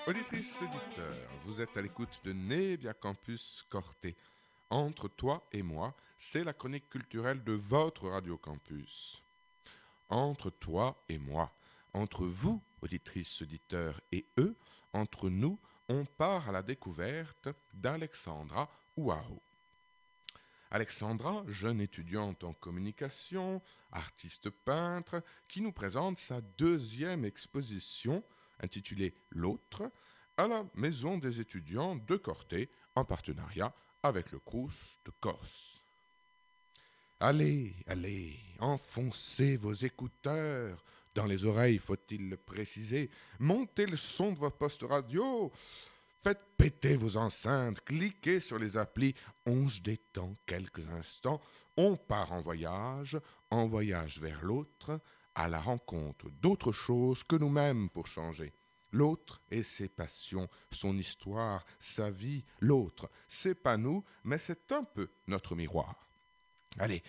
Auditrices, auditeurs, vous êtes à l'écoute de Nebia Campus Corté. Entre toi et moi, c'est la chronique culturelle de votre Radio Campus. Entre toi et moi, entre vous, auditrices, auditeurs, et eux, entre nous, on part à la découverte d'Alexandra Ouaho. Alexandra, jeune étudiante en communication, artiste peintre, qui nous présente sa deuxième exposition intitulée L'autre à la Maison des étudiants de Corté en partenariat avec le Crous de Corse. Allez, allez, enfoncez vos écouteurs dans les oreilles, faut-il le préciser. Montez le son de vos postes radio. Faites péter vos enceintes, cliquez sur les applis, on se détend quelques instants, on part en voyage vers l'autre, à la rencontre d'autres choses que nous-mêmes pour changer. L'autre et ses passions, son histoire, sa vie, l'autre, c'est pas nous, mais c'est un peu notre miroir. Allez,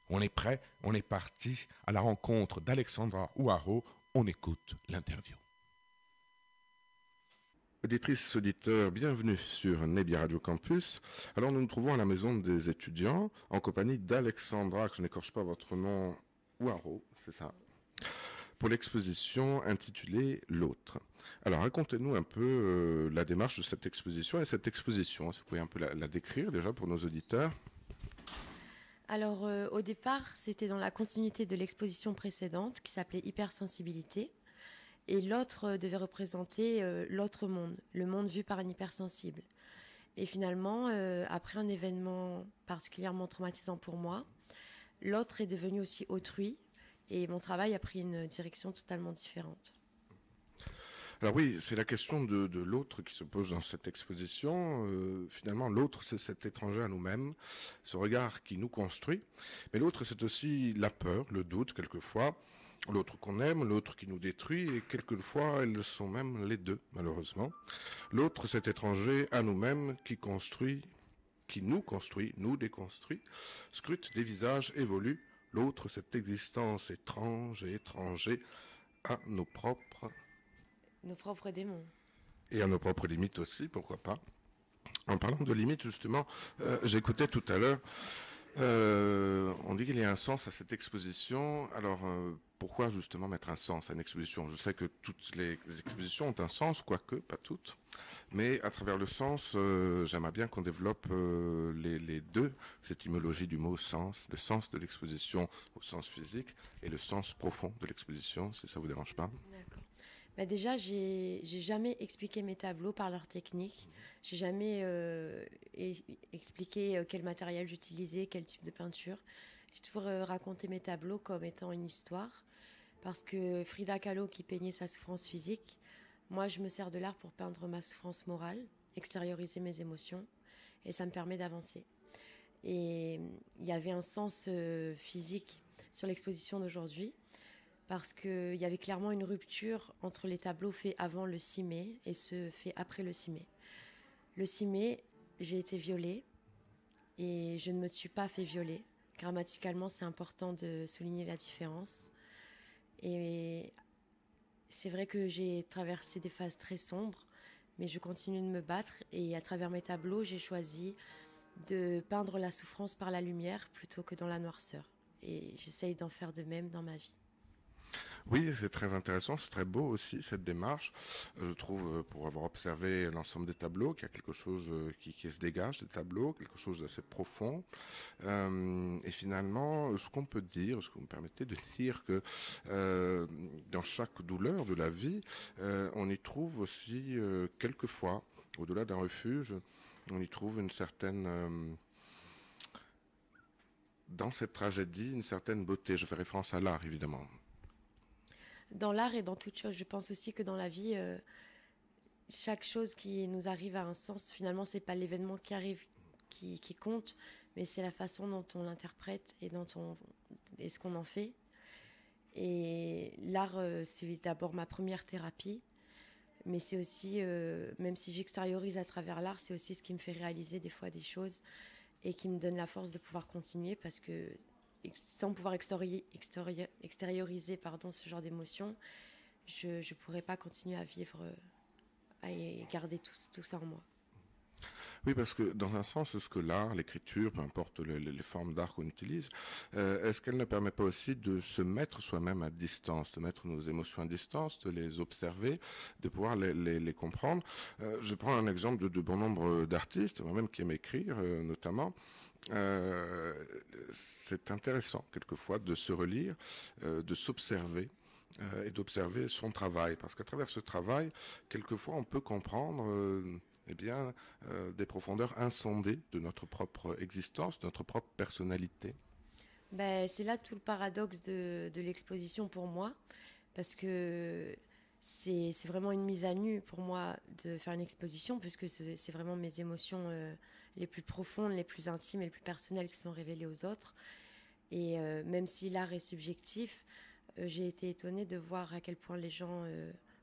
on est prêt, on est parti à la rencontre d'Alexandra Ouaho, on écoute l'interview. Auditrices, auditeurs, bienvenue sur Nebia Radio Campus. Alors nous nous trouvons à la maison des étudiants en compagnie d'Alexandra, que je n'écorche pas votre nom, Ouaho, c'est ça, pour l'exposition intitulée L'autre. Alors racontez-nous un peu la démarche de cette exposition et cette exposition, si vous pouvez un peu la décrire déjà pour nos auditeurs. Alors au départ, c'était dans la continuité de l'exposition précédente qui s'appelait Hypersensibilité. Et l'autre devait représenter l'autre monde, le monde vu par un hypersensible. Et finalement, après un événement particulièrement traumatisant pour moi, l'autre est devenu aussi autrui. Et mon travail a pris une direction totalement différente. Alors oui, c'est la question de l'autre qui se pose dans cette exposition. Finalement, l'autre, c'est cet étranger à nous-mêmes, ce regard qui nous construit. Mais l'autre, c'est aussi la peur, le doute, quelquefois. L'autre qu'on aime, l'autre qui nous détruit, et quelquefois, elles sont même les deux, malheureusement. L'autre, cet étranger à nous-mêmes qui nous construit, nous déconstruit, scrute des visages, évolue. L'autre, cette existence étrange et étranger à nos propres démons. et à nos propres limites aussi, pourquoi pas. En parlant de limites, justement, j'écoutais tout à l'heure, on dit qu'il y a un sens à cette exposition. Alors, pourquoi justement mettre un sens à une exposition ? Je sais que toutes les expositions ont un sens, quoique, pas toutes. Mais à travers le sens, j'aimerais bien qu'on développe les deux, cette étymologie du mot sens, le sens de l'exposition au sens physique et le sens profond de l'exposition, si ça vous dérange pas. D'accord. Bah déjà, j'ai jamais expliqué mes tableaux par leur technique. J'ai jamais expliqué quel matériel j'utilisais, quel type de peinture. J'ai toujours raconté mes tableaux comme étant une histoire. Parce que Frida Kahlo qui peignait sa souffrance physique, moi je me sers de l'art pour peindre ma souffrance morale, extérioriser mes émotions, et ça me permet d'avancer. Et il y avait un sens physique sur l'exposition d'aujourd'hui, parce qu'il y avait clairement une rupture entre les tableaux faits avant le 6 mai et ceux faits après le 6 mai. Le 6 mai, j'ai été violée et je ne me suis pas fait violer. Grammaticalement, c'est important de souligner la différence. Et c'est vrai que j'ai traversé des phases très sombres, mais je continue de me battre et à travers mes tableaux, j'ai choisi de peindre la souffrance par la lumière plutôt que dans la noirceur. Et j'essaye d'en faire de même dans ma vie. Oui, c'est très intéressant, c'est très beau aussi cette démarche. Je trouve, pour avoir observé l'ensemble des tableaux, qu'il y a quelque chose qui se dégage des tableaux, quelque chose d'assez profond. Et finalement, ce qu'on peut dire, ce que vous me permettez de dire, que dans chaque douleur de la vie, on y trouve aussi quelquefois, au-delà d'un refuge, on y trouve une certaine... dans cette tragédie, une certaine beauté. Je fais référence à l'art, évidemment. Dans l'art et dans toute chose, je pense aussi que dans la vie, chaque chose qui nous arrive a un sens. Finalement, c'est pas l'événement qui arrive qui compte, mais c'est la façon dont on l'interprète et ce qu'on en fait. Et l'art, c'est d'abord ma première thérapie, mais c'est aussi, même si j'extériorise à travers l'art, c'est aussi ce qui me fait réaliser des fois des choses et qui me donne la force de pouvoir continuer, parce que sans pouvoir extérioriser ce genre d'émotions, je ne pourrais pas continuer à vivre et garder tout ça en moi. Oui, parce que dans un sens, ce que l'art, l'écriture, peu importe les formes d'art qu'on utilise, est-ce qu'elle ne permet pas aussi de se mettre soi-même à distance, de mettre nos émotions à distance, de les observer, de pouvoir les comprendre. Je prends un exemple de bon nombre d'artistes, moi-même qui aiment écrire notamment. Euh, c'est intéressant quelquefois de se relire, de s'observer et d'observer son travail. Parce qu'à travers ce travail, quelquefois on peut comprendre eh bien, des profondeurs insondées de notre propre existence, de notre propre personnalité. Ben, c'est là tout le paradoxe de l'exposition pour moi, parce que c'est vraiment une mise à nu pour moi de faire une exposition, puisque c'est vraiment mes émotions les plus profondes, les plus intimes et les plus personnelles qui sont révélées aux autres. Et même si l'art est subjectif, j'ai été étonnée de voir à quel point les gens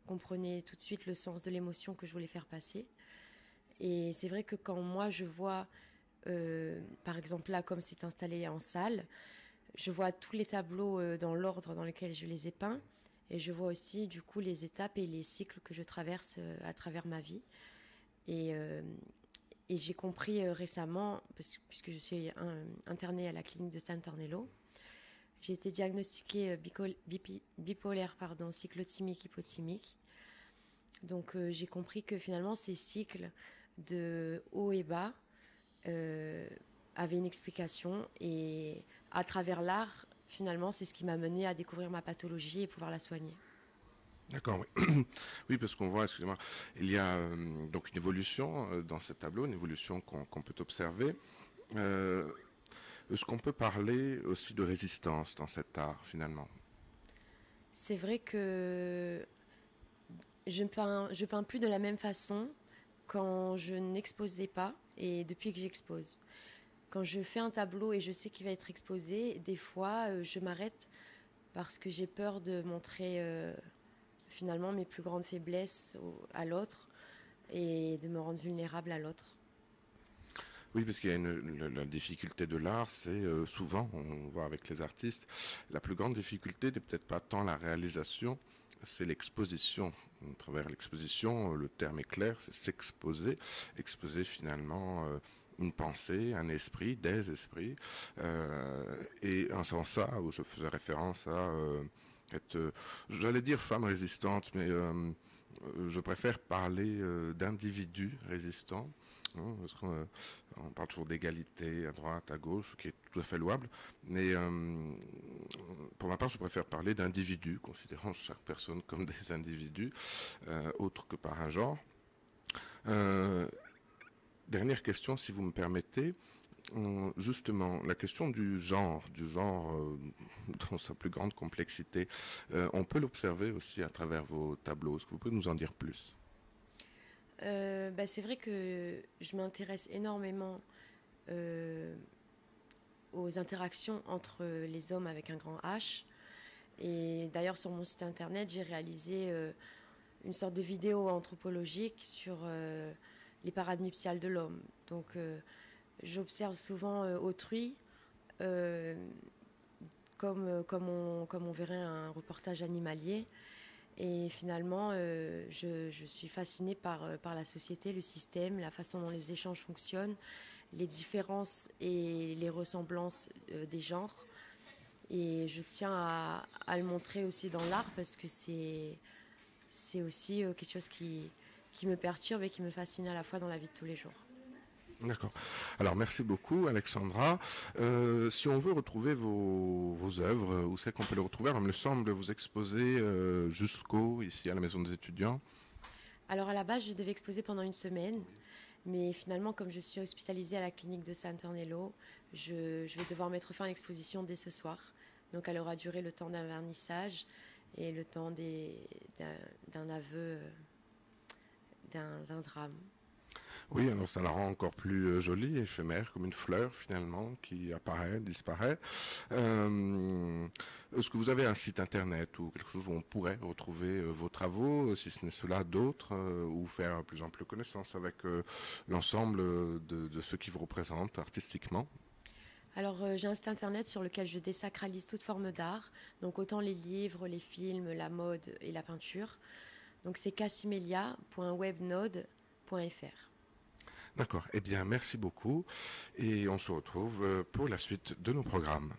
comprenaient tout de suite le sens de l'émotion que je voulais faire passer. Et c'est vrai que quand moi je vois, par exemple là, comme c'est installé en salle, je vois tous les tableaux dans l'ordre dans lequel je les ai peints. Et je vois aussi du coup les étapes et les cycles que je traverse à travers ma vie. Et, euh, et j'ai compris récemment, puisque je suis internée à la clinique de San Tornello, j'ai été diagnostiquée bipolaire, cyclotimique, hypotimique. Donc j'ai compris que finalement ces cycles de haut et bas euh, avaient une explication, et à travers l'art, finalement, c'est ce qui m'a mené à découvrir ma pathologie et pouvoir la soigner. D'accord, oui. Oui, parce qu'on voit, excusez-moi, il y a donc une évolution dans ce tableau, une évolution qu'on peut observer. Euh, Est-ce qu'on peut parler aussi de résistance dans cet art, finalement? C'est vrai que je peins plus de la même façon quand je n'exposais pas et depuis que j'expose. Quand je fais un tableau et je sais qu'il va être exposé, des fois je m'arrête parce que j'ai peur de montrer finalement mes plus grandes faiblesses à l'autre et de me rendre vulnérable à l'autre. Oui, parce qu'il y a la difficulté de l'art, c'est souvent, on voit avec les artistes, la plus grande difficulté n'est peut-être pas tant la réalisation, c'est l'exposition. À travers l'exposition, le terme est clair, c'est s'exposer, exposer finalement une pensée, un esprit, des esprits. Et en sens ça, où je faisais référence à être, j'allais dire femme résistante, mais je préfère parler d'individus résistants. Parce qu'on parle toujours d'égalité à droite, à gauche, qui est tout à fait louable. Mais pour ma part, je préfère parler d'individus, considérant chaque personne comme des individus, autres que par un genre. Euh, Dernière question, si vous me permettez. Justement, la question du genre dans sa plus grande complexité, on peut l'observer aussi à travers vos tableaux. Est-ce que vous pouvez nous en dire plus? C'est vrai que je m'intéresse énormément euh, aux interactions entre les hommes avec un grand H. Et d'ailleurs, sur mon site internet, j'ai réalisé une sorte de vidéo anthropologique sur les parades nuptiales de l'homme. Donc, j'observe souvent autrui euh, comme on verrait un reportage animalier. Et finalement, je suis fascinée par la société, le système, la façon dont les échanges fonctionnent, les différences et les ressemblances des genres. Et je tiens à le montrer aussi dans l'art parce que c'est aussi quelque chose qui me perturbe et qui me fascine à la fois dans la vie de tous les jours. D'accord. Alors merci beaucoup Alexandra. Si on veut retrouver vos œuvres, où c'est qu'on peut les retrouver? Alors, il me semble vous exposer jusqu'au ici à la Maison des étudiants. Alors à la base, je devais exposer pendant une semaine, mais finalement, comme je suis hospitalisée à la clinique de San Tornello, je vais devoir mettre fin à l'exposition dès ce soir. Donc elle aura duré le temps d'un vernissage et le temps d'un aveu, d'un drame. Oui, alors ça la rend encore plus jolie, éphémère, comme une fleur finalement qui apparaît, disparaît. Est-ce que vous avez un site internet ou quelque chose où on pourrait retrouver vos travaux, si ce n'est cela, d'autres, ou faire plus ample connaissance avec l'ensemble de ceux qui vous représentent artistiquement? Alors j'ai un site internet sur lequel je désacralise toute forme d'art, donc autant les livres, les films, la mode et la peinture. Donc c'est cassimelia.webnode.fr. D'accord. Eh bien, merci beaucoup. Et on se retrouve pour la suite de nos programmes.